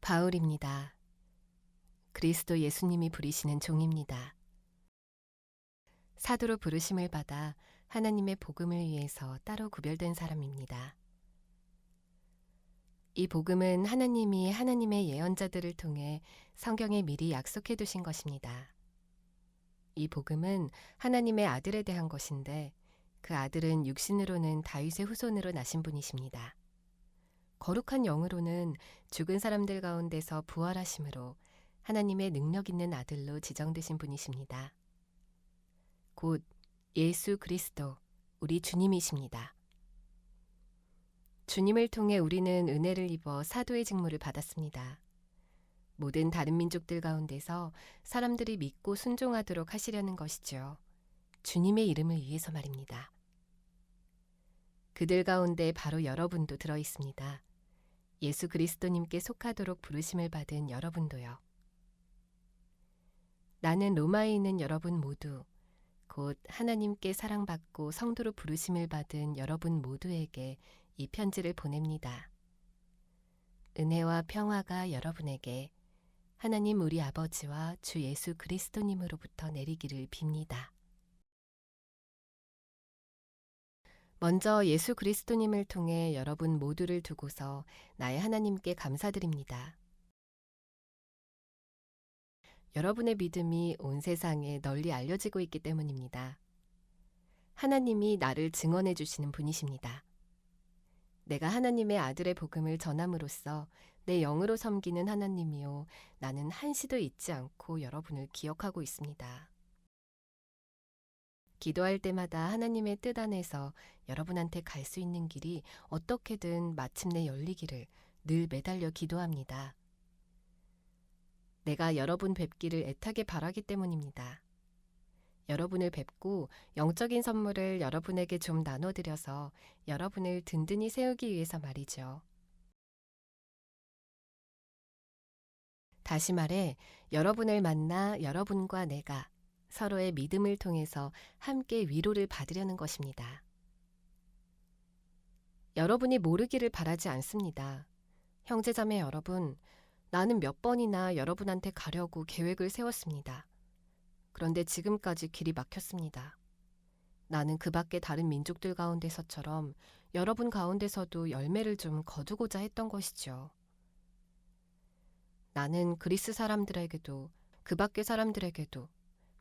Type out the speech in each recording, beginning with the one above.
바울입니다. 그리스도 예수님이 부리시는 종입니다. 사도로 부르심을 받아 하나님의 복음을 위해서 따로 구별된 사람입니다. 이 복음은 하나님이 하나님의 예언자들을 통해 성경에 미리 약속해 두신 것입니다. 이 복음은 하나님의 아들에 대한 것인데 그 아들은 육신으로는 다윗의 후손으로 나신 분이십니다. 거룩한 영으로는 죽은 사람들 가운데서 부활하심으로 하나님의 능력 있는 아들로 지정되신 분이십니다. 곧 예수 그리스도, 우리 주님이십니다. 주님을 통해 우리는 은혜를 입어 사도의 직무를 받았습니다. 모든 다른 민족들 가운데서 사람들이 믿고 순종하도록 하시려는 것이죠. 주님의 이름을 위해서 말입니다. 그들 가운데 바로 여러분도 들어 있습니다. 예수 그리스도님께 속하도록 부르심을 받은 여러분도요. 나는 로마에 있는 여러분 모두, 곧 하나님께 사랑받고 성도로 부르심을 받은 여러분 모두에게 이 편지를 보냅니다. 은혜와 평화가 여러분에게 하나님 우리 아버지와 주 예수 그리스도님으로부터 내리기를 빕니다. 먼저 예수 그리스도님을 통해 여러분 모두를 두고서 나의 하나님께 감사드립니다. 여러분의 믿음이 온 세상에 널리 알려지고 있기 때문입니다. 하나님이 나를 증언해 주시는 분이십니다. 내가 하나님의 아들의 복음을 전함으로써 내 영으로 섬기는 하나님이요, 나는 한시도 잊지 않고 여러분을 기억하고 있습니다. 기도할 때마다 하나님의 뜻 안에서 여러분한테 갈 수 있는 길이 어떻게든 마침내 열리기를 늘 매달려 기도합니다. 내가 여러분 뵙기를 애타게 바라기 때문입니다. 여러분을 뵙고 영적인 선물을 여러분에게 좀 나눠드려서 여러분을 든든히 세우기 위해서 말이죠. 다시 말해, 여러분을 만나 여러분과 내가 서로의 믿음을 통해서 함께 위로를 받으려는 것입니다. 여러분이 모르기를 바라지 않습니다. 형제자매 여러분, 나는 몇 번이나 여러분한테 가려고 계획을 세웠습니다. 그런데 지금까지 길이 막혔습니다. 나는 그 밖의 다른 민족들 가운데서처럼 여러분 가운데서도 열매를 좀 거두고자 했던 것이죠. 나는 그리스 사람들에게도 그 밖의 사람들에게도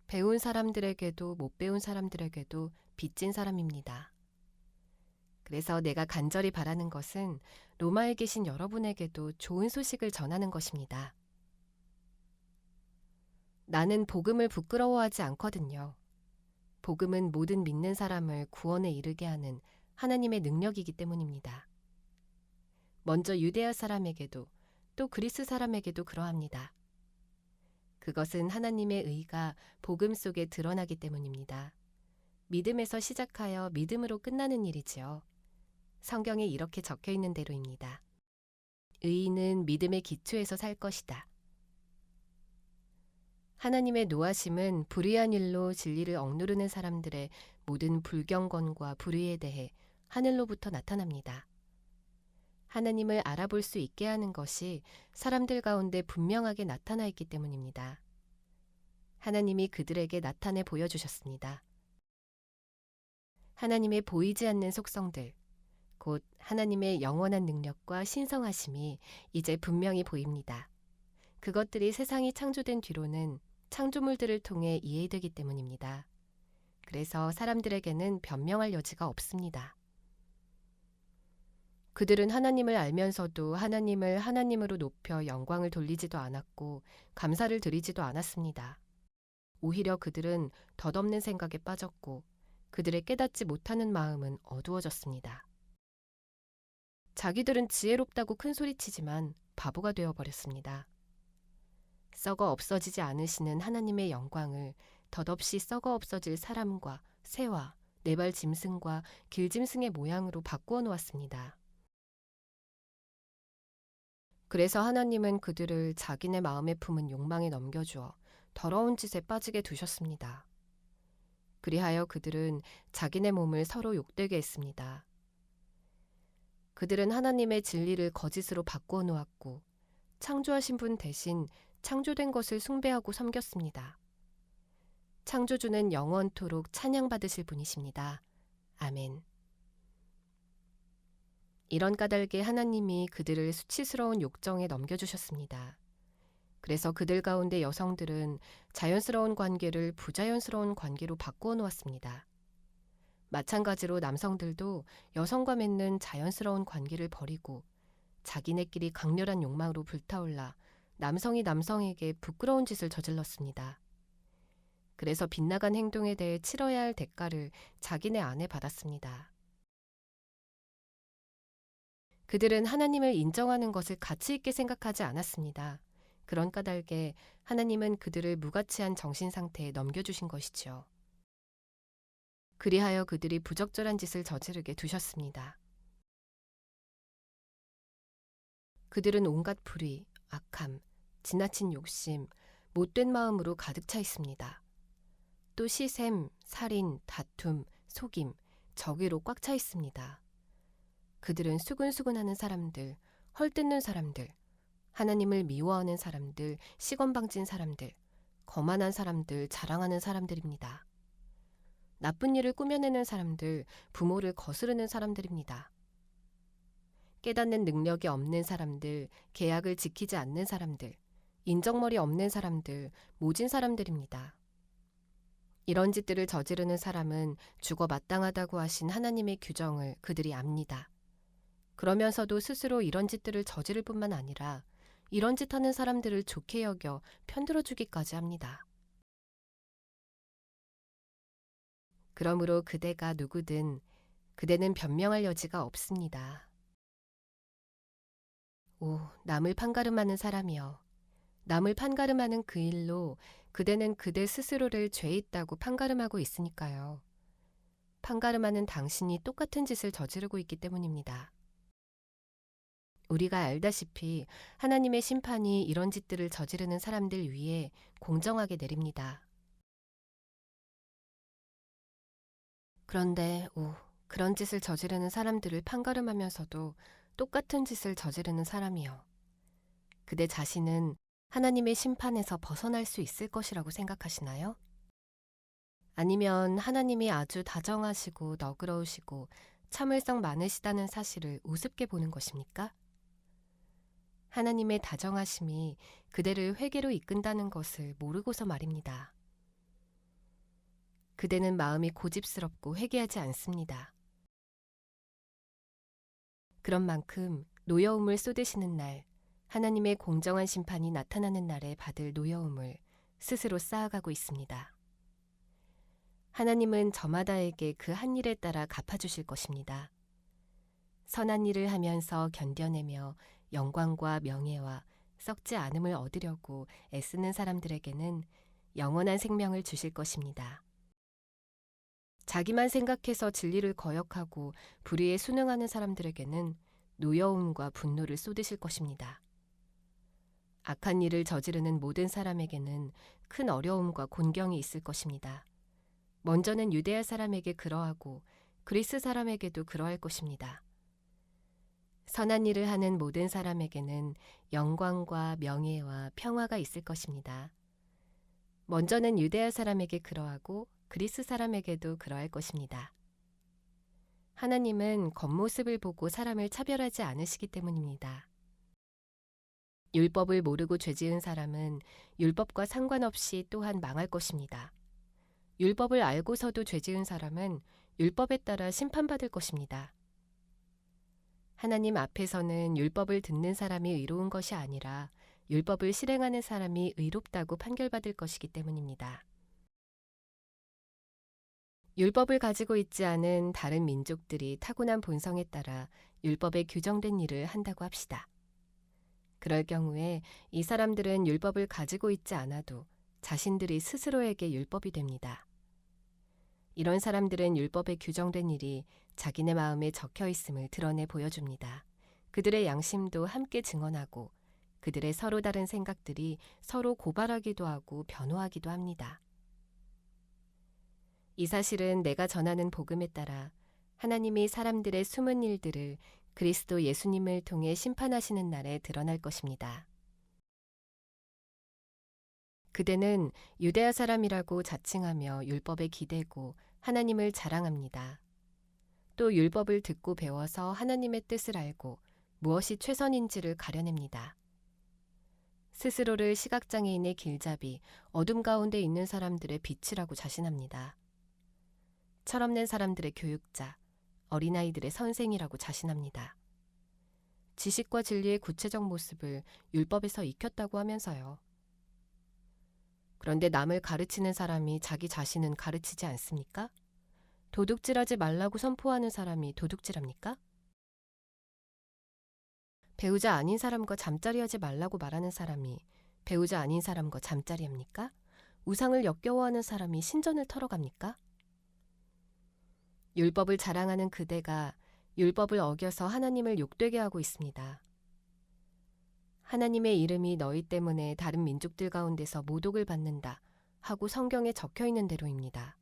배운 사람들에게도 못 배운 사람들에게도 빚진 사람입니다. 그래서 내가 간절히 바라는 것은 로마에 계신 여러분에게도 좋은 소식을 전하는 것입니다. 나는 복음을 부끄러워하지 않거든요. 복음은 모든 믿는 사람을 구원에 이르게 하는 하나님의 능력이기 때문입니다. 먼저 유대아 사람에게도 또 그리스 사람에게도 그러합니다. 그것은 하나님의 의가 복음 속에 드러나기 때문입니다. 믿음에서 시작하여 믿음으로 끝나는 일이지요. 성경에 이렇게 적혀 있는 대로입니다. 의인은 믿음의 기초에서 살 것이다. 하나님의 노하심은 불의한 일로 진리를 억누르는 사람들의 모든 불경건과 불의에 대해 하늘로부터 나타납니다. 하나님을 알아볼 수 있게 하는 것이 사람들 가운데 분명하게 나타나 있기 때문입니다. 하나님이 그들에게 나타내 보여주셨습니다. 하나님의 보이지 않는 속성들, 곧 하나님의 영원한 능력과 신성하심이 이제 분명히 보입니다. 그것들이 세상이 창조된 뒤로는 창조물들을 통해 이해되기 때문입니다. 그래서 사람들에게는 변명할 여지가 없습니다. 그들은 하나님을 알면서도 하나님을 하나님으로 높여 영광을 돌리지도 않았고 감사를 드리지도 않았습니다. 오히려 그들은 덧없는 생각에 빠졌고 그들의 깨닫지 못하는 마음은 어두워졌습니다. 자기들은 지혜롭다고 큰소리치지만 바보가 되어버렸습니다. 썩어 없어지지 않으시는 하나님의 영광을 덧없이 썩어 없어질 사람과 새와 네발 짐승과 길짐승의 모양으로 바꾸어 놓았습니다. 그래서 하나님은 그들을 자기네 마음에 품은 욕망에 넘겨주어 더러운 짓에 빠지게 두셨습니다. 그리하여 그들은 자기네 몸을 서로 욕되게 했습니다. 그들은 하나님의 진리를 거짓으로 바꾸어 놓았고 창조하신 분 대신 창조된 것을 숭배하고 섬겼습니다. 창조주는 영원토록 찬양받으실 분이십니다. 아멘. 이런 까닭에 하나님이 그들을 수치스러운 욕정에 넘겨주셨습니다. 그래서 그들 가운데 여성들은 자연스러운 관계를 부자연스러운 관계로 바꾸어 놓았습니다. 마찬가지로 남성들도 여성과 맺는 자연스러운 관계를 버리고 자기네끼리 강렬한 욕망으로 불타올라 남성이 남성에게 부끄러운 짓을 저질렀습니다. 그래서 빗나간 행동에 대해 치러야 할 대가를 자기네 안에 받았습니다. 그들은 하나님을 인정하는 것을 가치 있게 생각하지 않았습니다. 그런 까닭에 하나님은 그들을 무가치한 정신 상태에 넘겨주신 것이지요. 그리하여 그들이 부적절한 짓을 저지르게 두셨습니다. 그들은 온갖 불의, 악함, 지나친 욕심, 못된 마음으로 가득 차 있습니다. 또 시샘, 살인, 다툼, 속임, 저기로 꽉 차 있습니다. 그들은 수근수근하는 사람들, 헐뜯는 사람들, 하나님을 미워하는 사람들, 시건방진 사람들, 거만한 사람들, 자랑하는 사람들입니다. 나쁜 일을 꾸며내는 사람들, 부모를 거스르는 사람들입니다. 깨닫는 능력이 없는 사람들, 계약을 지키지 않는 사람들, 인정머리 없는 사람들, 모진 사람들입니다. 이런 짓들을 저지르는 사람은 죽어 마땅하다고 하신 하나님의 규정을 그들이 압니다. 그러면서도 스스로 이런 짓들을 저지를 뿐만 아니라 이런 짓 하는 사람들을 좋게 여겨 편들어주기까지 합니다. 그러므로 그대가 누구든 그대는 변명할 여지가 없습니다. 오, 남을 판가름하는 사람이여. 남을 판가름하는 그 일로 그대는 그대 스스로를 죄 있다고 판가름하고 있으니까요. 판가름하는 당신이 똑같은 짓을 저지르고 있기 때문입니다. 우리가 알다시피 하나님의 심판이 이런 짓들을 저지르는 사람들 위에 공정하게 내립니다. 그런데 그런 짓을 저지르는 사람들을 판가름하면서도 똑같은 짓을 저지르는 사람이요. 그대 자신은 하나님의 심판에서 벗어날 수 있을 것이라고 생각하시나요? 아니면 하나님이 아주 다정하시고 너그러우시고 참을성 많으시다는 사실을 우습게 보는 것입니까? 하나님의 다정하심이 그대를 회개로 이끈다는 것을 모르고서 말입니다. 그대는 마음이 고집스럽고 회개하지 않습니다. 그런 만큼 노여움을 쏟으시는 날, 하나님의 공정한 심판이 나타나는 날에 받을 노여움을 스스로 쌓아가고 있습니다. 하나님은 저마다에게 그 한 일에 따라 갚아주실 것입니다. 선한 일을 하면서 견뎌내며 영광과 명예와 썩지 않음을 얻으려고 애쓰는 사람들에게는 영원한 생명을 주실 것입니다. 자기만 생각해서 진리를 거역하고 불의에 순응하는 사람들에게는 노여움과 분노를 쏟으실 것입니다. 악한 일을 저지르는 모든 사람에게는 큰 어려움과 곤경이 있을 것입니다. 먼저는 유대야 사람에게 그러하고 그리스 사람에게도 그러할 것입니다. 선한 일을 하는 모든 사람에게는 영광과 명예와 평화가 있을 것입니다. 먼저는 유대야 사람에게 그러하고 그리스 사람에게도 그러할 것입니다. 하나님은 겉모습을 보고 사람을 차별하지 않으시기 때문입니다. 율법을 모르고 죄지은 사람은 율법과 상관없이 또한 망할 것입니다. 율법을 알고서도 죄지은 사람은 율법에 따라 심판받을 것입니다. 하나님 앞에서는 율법을 듣는 사람이 의로운 것이 아니라 율법을 실행하는 사람이 의롭다고 판결받을 것이기 때문입니다. 율법을 가지고 있지 않은 다른 민족들이 타고난 본성에 따라 율법에 규정된 일을 한다고 합시다. 그럴 경우에 이 사람들은 율법을 가지고 있지 않아도 자신들이 스스로에게 율법이 됩니다. 이런 사람들은 율법에 규정된 일이 자기네 마음에 적혀 있음을 드러내 보여줍니다. 그들의 양심도 함께 증언하고 그들의 서로 다른 생각들이 서로 고발하기도 하고 변호하기도 합니다. 이 사실은 내가 전하는 복음에 따라 하나님이 사람들의 숨은 일들을 그리스도 예수님을 통해 심판하시는 날에 드러날 것입니다. 그대는 유대아 사람이라고 자칭하며 율법에 기대고 하나님을 자랑합니다. 또 율법을 듣고 배워서 하나님의 뜻을 알고 무엇이 최선인지를 가려냅니다. 스스로를 시각장애인의 길잡이, 어둠 가운데 있는 사람들의 빛이라고 자신합니다. 철없는 사람들의 교육자, 어린아이들의 선생이라고 자신합니다. 지식과 진리의 구체적 모습을 율법에서 익혔다고 하면서요. 그런데 남을 가르치는 사람이 자기 자신은 가르치지 않습니까? 도둑질하지 말라고 선포하는 사람이 도둑질합니까? 배우자 아닌 사람과 잠자리하지 말라고 말하는 사람이 배우자 아닌 사람과 잠자리합니까? 우상을 역겨워하는 사람이 신전을 털어갑니까? 율법을 자랑하는 그대가 율법을 어겨서 하나님을 욕되게 하고 있습니다. 하나님의 이름이 너희 때문에 다른 민족들 가운데서 모독을 받는다 하고 성경에 적혀 있는 대로입니다.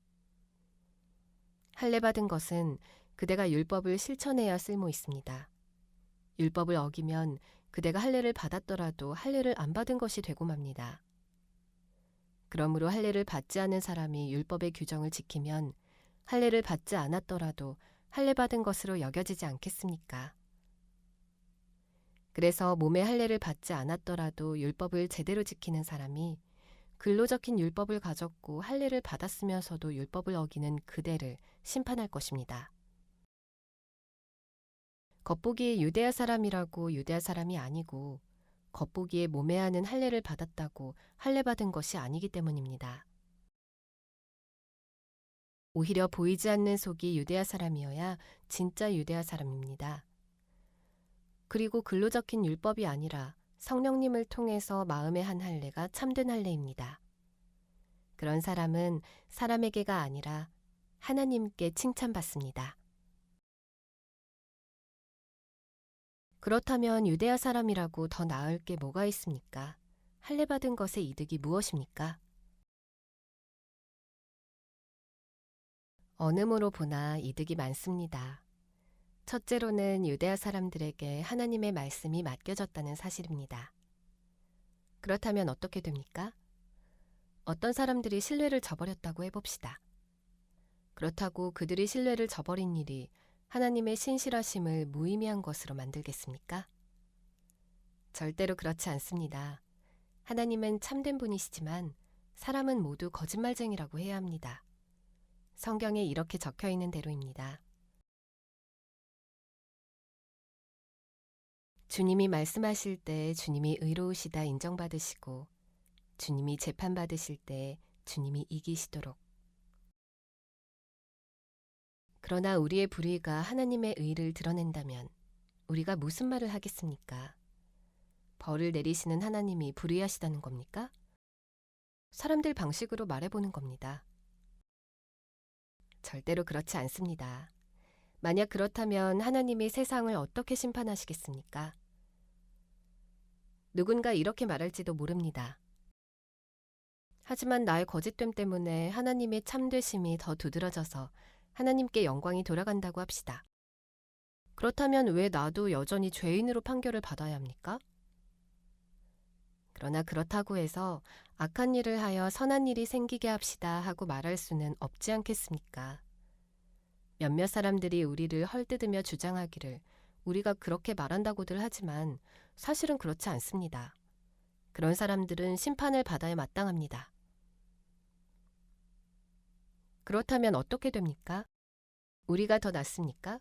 할례받은 것은 그대가 율법을 실천해야 쓸모 있습니다. 율법을 어기면 그대가 할례를 받았더라도 할례를 안 받은 것이 되고 맙니다. 그러므로 할례를 받지 않은 사람이 율법의 규정을 지키면 할례를 받지 않았더라도 할례 받은 것으로 여겨지지 않겠습니까? 그래서 몸에 할례를 받지 않았더라도 율법을 제대로 지키는 사람이 글로 적힌 율법을 가졌고 할례를 받았으면서도 율법을 어기는 그대를 심판할 것입니다. 겉보기에 유대아 사람이라고 유대아 사람이 아니고 겉보기에 몸에 하는 할례를 받았다고 할례 받은 것이 아니기 때문입니다. 오히려 보이지 않는 속이 유대아 사람이어야 진짜 유대아 사람입니다. 그리고 글로 적힌 율법이 아니라 성령님을 통해서 마음에 한 할례가 참된 할례입니다. 그런 사람은 사람에게가 아니라 하나님께 칭찬받습니다. 그렇다면 유대아 사람이라고 더 나을 게 뭐가 있습니까? 할례 받은 것의 이득이 무엇입니까? 어느 모로 보나 이득이 많습니다. 첫째로는 유대아 사람들에게 하나님의 말씀이 맡겨졌다는 사실입니다. 그렇다면 어떻게 됩니까? 어떤 사람들이 신뢰를 저버렸다고 해봅시다. 그렇다고 그들이 신뢰를 저버린 일이 하나님의 신실하심을 무의미한 것으로 만들겠습니까? 절대로 그렇지 않습니다. 하나님은 참된 분이시지만 사람은 모두 거짓말쟁이라고 해야 합니다. 성경에 이렇게 적혀 있는 대로입니다. 주님이 말씀하실 때 주님이 의로우시다 인정받으시고 주님이 재판받으실 때 주님이 이기시도록. 그러나 우리의 불의가 하나님의 의를 드러낸다면 우리가 무슨 말을 하겠습니까? 벌을 내리시는 하나님이 불의하시다는 겁니까? 사람들 방식으로 말해보는 겁니다. 절대로 그렇지 않습니다. 만약 그렇다면 하나님이 세상을 어떻게 심판하시겠습니까? 누군가 이렇게 말할지도 모릅니다. 하지만 나의 거짓됨 때문에 하나님의 참되심이 더 두드러져서 하나님께 영광이 돌아간다고 합시다. 그렇다면 왜 나도 여전히 죄인으로 판결을 받아야 합니까? 그러나 그렇다고 해서 악한 일을 하여 선한 일이 생기게 합시다 하고 말할 수는 없지 않겠습니까? 몇몇 사람들이 우리를 헐뜯으며 주장하기를 우리가 그렇게 말한다고들 하지만 사실은 그렇지 않습니다. 그런 사람들은 심판을 받아야 마땅합니다. 그렇다면 어떻게 됩니까? 우리가 더 낫습니까?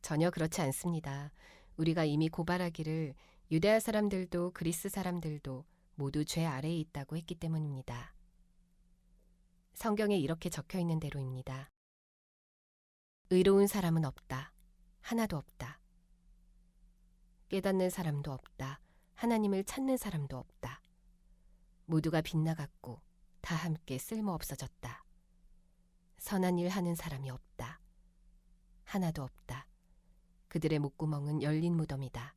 전혀 그렇지 않습니다. 우리가 이미 고발하기를 유대아 사람들도 그리스 사람들도 모두 죄 아래에 있다고 했기 때문입니다. 성경에 이렇게 적혀 있는 대로입니다. 의로운 사람은 없다. 하나도 없다. 깨닫는 사람도 없다. 하나님을 찾는 사람도 없다. 모두가 빗나갔고 다 함께 쓸모없어졌다. 선한 일 하는 사람이 없다. 하나도 없다. 그들의 목구멍은 열린 무덤이다.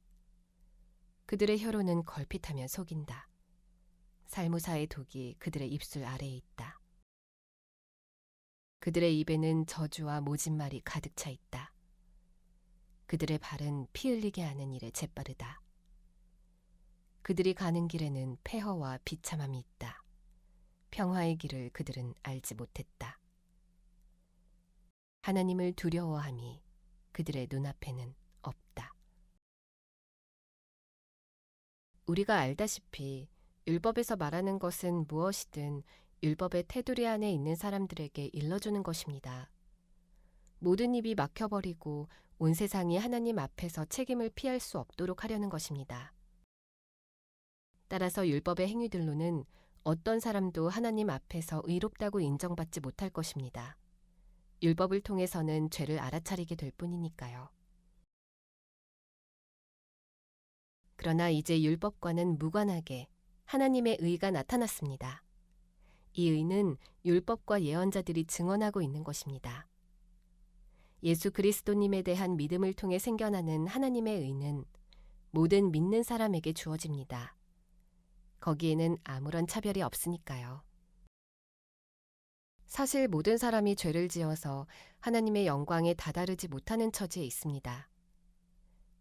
그들의 혀로는 걸핏하면 속인다. 살무사의 독이 그들의 입술 아래에 있다. 그들의 입에는 저주와 모진말이 가득 차 있다. 그들의 발은 피 흘리게 하는 일에 재빠르다. 그들이 가는 길에는 폐허와 비참함이 있다. 평화의 길을 그들은 알지 못했다. 하나님을 두려워함이 그들의 눈앞에는 없다. 우리가 알다시피 율법에서 말하는 것은 무엇이든 율법의 테두리 안에 있는 사람들에게 일러주는 것입니다. 모든 입이 막혀버리고 온 세상이 하나님 앞에서 책임을 피할 수 없도록 하려는 것입니다. 따라서 율법의 행위들로는 어떤 사람도 하나님 앞에서 의롭다고 인정받지 못할 것입니다. 율법을 통해서는 죄를 알아차리게 될 뿐이니까요. 그러나 이제 율법과는 무관하게 하나님의 의가 나타났습니다. 이 의는 율법과 예언자들이 증언하고 있는 것입니다. 예수 그리스도님에 대한 믿음을 통해 생겨나는 하나님의 의는 모든 믿는 사람에게 주어집니다. 거기에는 아무런 차별이 없으니까요. 사실 모든 사람이 죄를 지어서 하나님의 영광에 다다르지 못하는 처지에 있습니다.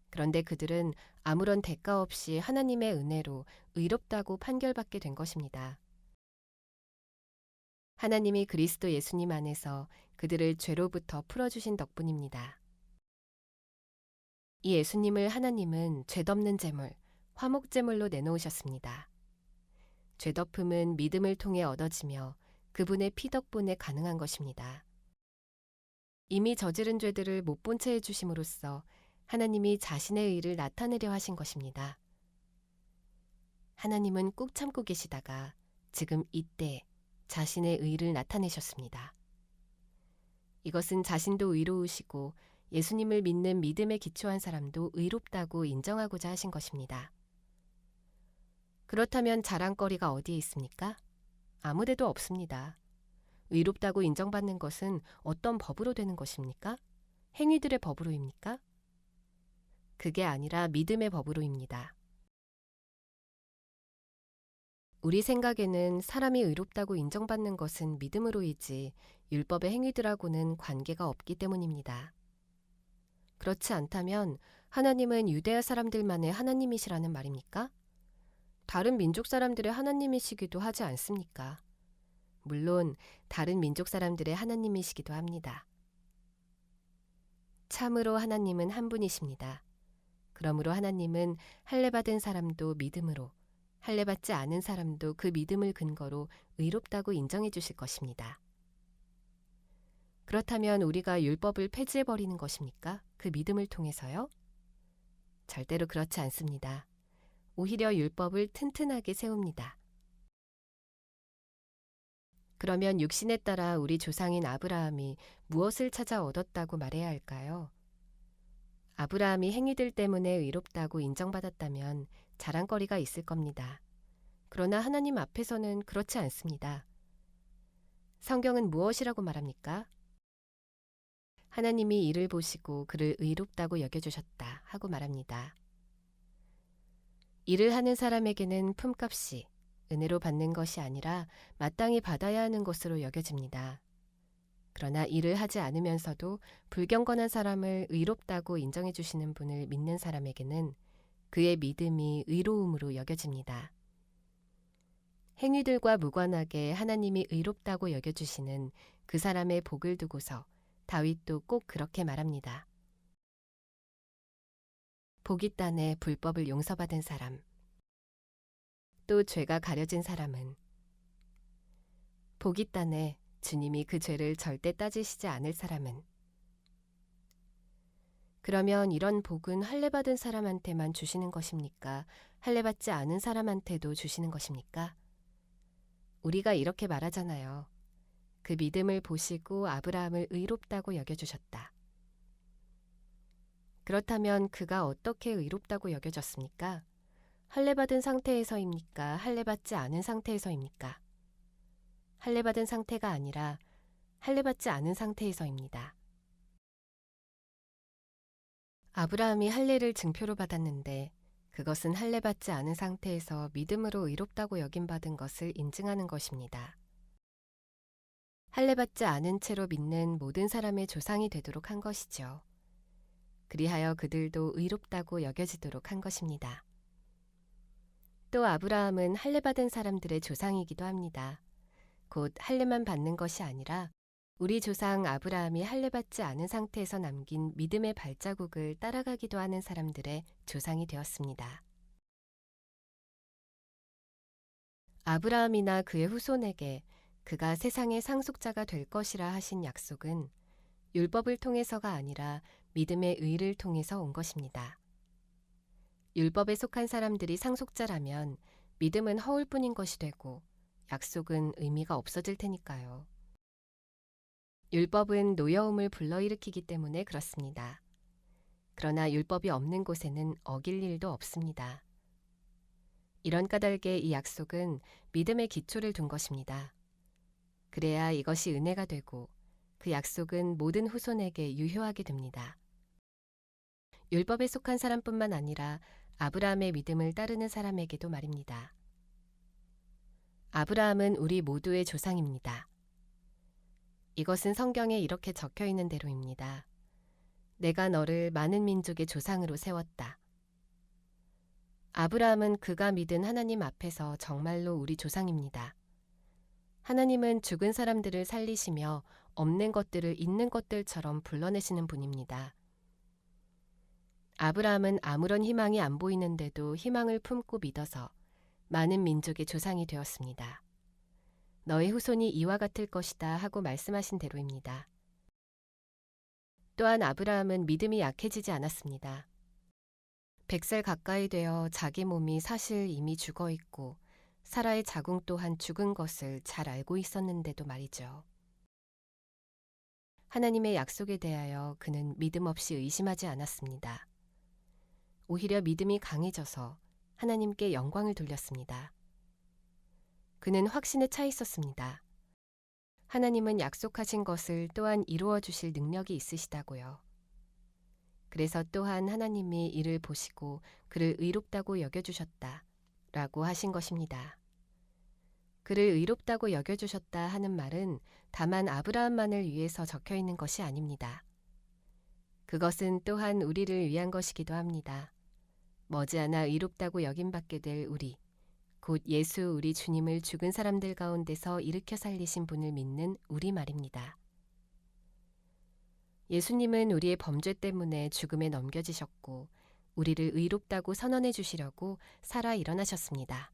그런데 그들은 아무런 대가 없이 하나님의 은혜로 의롭다고 판결받게 된 것입니다. 하나님이 그리스도 예수님 안에서 그들을 죄로부터 풀어주신 덕분입니다. 이 예수님을 하나님은 죄덮는 제물, 화목제물로 내놓으셨습니다. 죄덮음은 믿음을 통해 얻어지며 그분의 피 덕분에 가능한 것입니다. 이미 저지른 죄들을 못 본 채 해주심으로써 하나님이 자신의 의를 나타내려 하신 것입니다. 하나님은 꾹 참고 계시다가 지금 이때 자신의 의를 나타내셨습니다. 이것은 자신도 의로우시고 예수님을 믿는 믿음에 기초한 사람도 의롭다고 인정하고자 하신 것입니다. 그렇다면 자랑거리가 어디에 있습니까? 아무데도 없습니다. 의롭다고 인정받는 것은 어떤 법으로 되는 것입니까? 행위들의 법으로입니까? 그게 아니라 믿음의 법으로입니다. 우리 생각에는 사람이 의롭다고 인정받는 것은 믿음으로이지 율법의 행위들하고는 관계가 없기 때문입니다. 그렇지 않다면 하나님은 유대야 사람들만의 하나님이시라는 말입니까? 다른 민족 사람들의 하나님이시기도 하지 않습니까? 물론 다른 민족 사람들의 하나님이시기도 합니다. 참으로 하나님은 한 분이십니다. 그러므로 하나님은 할례받은 사람도 믿음으로, 할례받지 않은 사람도 그 믿음을 근거로 의롭다고 인정해 주실 것입니다. 그렇다면 우리가 율법을 폐지해버리는 것입니까? 그 믿음을 통해서요? 절대로 그렇지 않습니다. 오히려 율법을 튼튼하게 세웁니다. 그러면 육신에 따라 우리 조상인 아브라함이 무엇을 찾아 얻었다고 말해야 할까요? 아브라함이 행위들 때문에 의롭다고 인정받았다면 자랑거리가 있을 겁니다. 그러나 하나님 앞에서는 그렇지 않습니다. 성경은 무엇이라고 말합니까? 하나님이 이를 보시고 그를 의롭다고 여겨주셨다 하고 말합니다. 일을 하는 사람에게는 품값이 은혜로 받는 것이 아니라 마땅히 받아야 하는 것으로 여겨집니다. 그러나 일을 하지 않으면서도 불경건한 사람을 의롭다고 인정해 주시는 분을 믿는 사람에게는 그의 믿음이 의로움으로 여겨집니다. 행위들과 무관하게 하나님이 의롭다고 여겨주시는 그 사람의 복을 두고서 다윗도 꼭 그렇게 말합니다. 복이 따내 불법을 용서받은 사람, 또 죄가 가려진 사람은 복이 따내 주님이 그 죄를 절대 따지시지 않을 사람은. 그러면 이런 복은 할례받은 사람한테만 주시는 것입니까? 할례받지 않은 사람한테도 주시는 것입니까? 우리가 이렇게 말하잖아요. 그 믿음을 보시고 아브라함을 의롭다고 여겨주셨다. 그렇다면 그가 어떻게 의롭다고 여겨졌습니까? 할례받은 상태에서입니까? 할례받지 않은 상태에서입니까? 할례받은 상태가 아니라 할례받지 않은 상태에서입니다. 아브라함이 할례를 증표로 받았는데 그것은 할례받지 않은 상태에서 믿음으로 의롭다고 여김받은 것을 인증하는 것입니다. 할례받지 않은 채로 믿는 모든 사람의 조상이 되도록 한 것이죠. 그리하여 그들도 의롭다고 여겨지도록 한 것입니다. 또 아브라함은 할례 받은 사람들의 조상이기도 합니다. 곧 할례만 받는 것이 아니라 우리 조상 아브라함이 할례 받지 않은 상태에서 남긴 믿음의 발자국을 따라가기도 하는 사람들의 조상이 되었습니다. 아브라함이나 그의 후손에게 그가 세상의 상속자가 될 것이라 하신 약속은 율법을 통해서가 아니라 믿음의 의를 통해서 온 것입니다. 율법에 속한 사람들이 상속자라면 믿음은 허울뿐인 것이 되고 약속은 의미가 없어질 테니까요. 율법은 노여움을 불러일으키기 때문에 그렇습니다. 그러나 율법이 없는 곳에는 어길 일도 없습니다. 이런 까닭에 이 약속은 믿음의 기초를 둔 것입니다. 그래야 이것이 은혜가 되고 그 약속은 모든 후손에게 유효하게 됩니다. 율법에 속한 사람뿐만 아니라 아브라함의 믿음을 따르는 사람에게도 말입니다. 아브라함은 우리 모두의 조상입니다. 이것은 성경에 이렇게 적혀 있는 대로입니다. 내가 너를 많은 민족의 조상으로 세웠다. 아브라함은 그가 믿은 하나님 앞에서 정말로 우리 조상입니다. 하나님은 죽은 사람들을 살리시며 없는 것들을 있는 것들처럼 불러내시는 분입니다. 아브라함은 아무런 희망이 안 보이는데도 희망을 품고 믿어서 많은 민족의 조상이 되었습니다. 너의 후손이 이와 같을 것이다 하고 말씀하신 대로입니다. 또한 아브라함은 믿음이 약해지지 않았습니다. 100살 가까이 되어 자기 몸이 사실 이미 죽어 있고 사라의 자궁 또한 죽은 것을 잘 알고 있었는데도 말이죠. 하나님의 약속에 대하여 그는 믿음 없이 의심하지 않았습니다. 오히려 믿음이 강해져서 하나님께 영광을 돌렸습니다. 그는 확신에 차 있었습니다. 하나님은 약속하신 것을 또한 이루어 주실 능력이 있으시다고요. 그래서 또한 하나님이 이를 보시고 그를 의롭다고 여겨주셨다 라고 하신 것입니다. 그를 의롭다고 여겨주셨다 하는 말은 다만 아브라함만을 위해서 적혀 있는 것이 아닙니다. 그것은 또한 우리를 위한 것이기도 합니다. 머지않아 의롭다고 여김받게 될 우리, 곧 예수 우리 주님을 죽은 사람들 가운데서 일으켜 살리신 분을 믿는 우리 말입니다. 예수님은 우리의 범죄 때문에 죽음에 넘겨지셨고 우리를 의롭다고 선언해 주시려고 살아 일어나셨습니다.